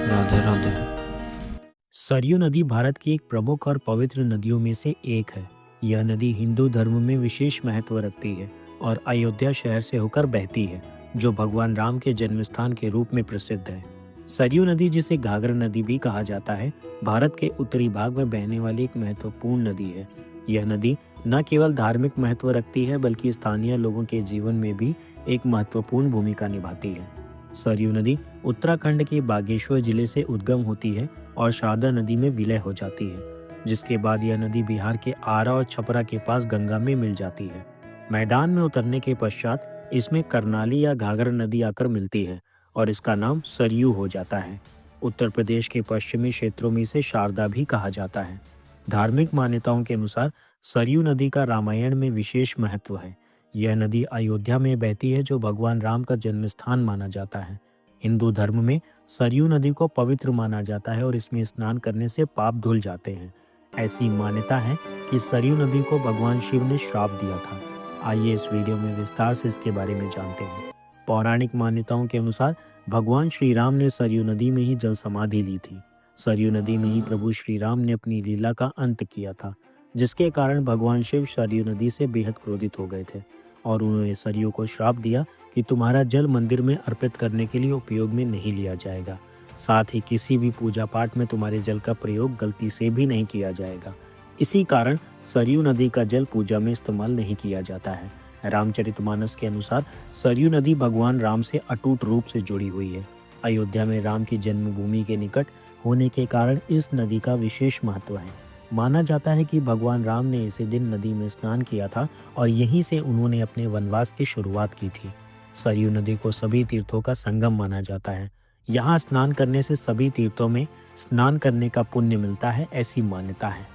राधे राधे। सरयू नदी भारत की एक प्रमुख और पवित्र नदियों में से एक है। यह नदी हिंदू धर्म में विशेष महत्व रखती है और अयोध्या शहर से होकर बहती है, जो भगवान राम के जन्मस्थान के रूप में प्रसिद्ध है। सरयू नदी, जिसे घाघरा नदी भी कहा जाता है, भारत के उत्तरी भाग में बहने वाली एक महत्वपूर्ण नदी है। यह नदी न केवल धार्मिक महत्व रखती है, बल्कि स्थानीय लोगों के जीवन में भी एक महत्वपूर्ण भूमिका निभाती है। सरयू नदी उत्तराखंड के बागेश्वर जिले से उद्गम होती है और शारदा नदी में विलय हो जाती है, जिसके बाद यह नदी बिहार के आरा और छपरा के पास गंगा में मिल जाती है। मैदान में उतरने के पश्चात इसमें करनाली या घाघरा नदी आकर मिलती है और इसका नाम सरयू हो जाता है। उत्तर प्रदेश के पश्चिमी क्षेत्रों में इसे शारदा भी कहा जाता है। धार्मिक मान्यताओं के अनुसार सरयू नदी का रामायण में विशेष महत्व है। यह नदी अयोध्या में बहती है, जो भगवान राम का जन्म स्थान माना जाता है। हिंदू धर्म में सरयू नदी को पवित्र माना जाता है और इसमें स्नान करने से पाप धुल जाते हैं। ऐसी मान्यता है कि सरयू नदी को भगवान शिव ने श्राप दिया था। आइए इस वीडियो में विस्तार से इसके बारे में जानते हैं। पौराणिक मान्यताओं के अनुसार भगवान श्री राम ने सरयू नदी में ही जल समाधि ली थी। सरयू नदी में ही प्रभु श्री राम ने अपनी लीला का अंत किया था, जिसके कारण भगवान शिव सरयू नदी से बेहद क्रोधित हो गए थे और उन्होंने सरयू को श्राप दिया कि तुम्हारा जल मंदिर में अर्पित करने के लिए उपयोग में नहीं लिया जाएगा। साथ ही किसी भी पूजा पाठ में तुम्हारे जल का प्रयोग गलती से भी नहीं किया जाएगा। इसी कारण सरयू नदी का जल पूजा में इस्तेमाल नहीं किया जाता है। रामचरितमानस के अनुसार सरयू नदी भगवान राम से अटूट रूप से जुड़ी हुई है। अयोध्या में राम की जन्मभूमि के निकट होने के कारण इस नदी का विशेष महत्व है। माना जाता है कि भगवान राम ने इसी दिन नदी में स्नान किया था और यहीं से उन्होंने अपने वनवास की शुरुआत की थी। सरयू नदी को सभी तीर्थों का संगम माना जाता है। यहाँ स्नान करने से सभी तीर्थों में स्नान करने का पुण्य मिलता है, ऐसी मान्यता है।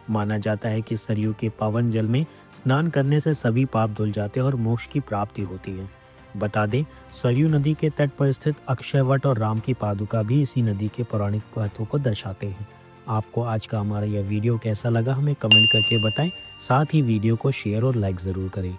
माना जाता है कि सरयू के पावन जल में स्नान करने से सभी पाप धुल जाते हैं और मोक्ष की प्राप्ति होती है। बता दें, सरयू नदी के तट पर स्थित अक्षयवट और राम की पादुका भी इसी नदी के पौराणिक महत्व को दर्शाते हैं। आपको आज का हमारा यह वीडियो कैसा लगा, हमें कमेंट करके बताएं। साथ ही वीडियो को शेयर और लाइक ज़रूर करें।